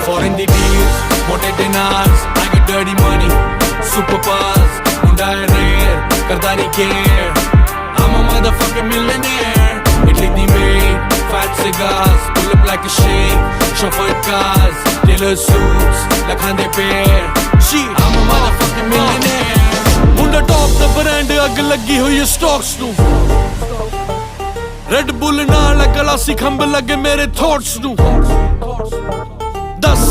Foreign the deals, mote dinars, I get dirty money, super buzz, hunda hai rare, karda nahi care. I'm a motherfucking millionaire. Italy the maid, fat cigars, pull up like a shake, chauffeured cars, tailor suits, lakhande pair. I'm a motherfucking millionaire. Hunda top the brand, ag lagi hui hai stocks nu. Red Bull naal gala si khamba lage mere thoughts nu. 10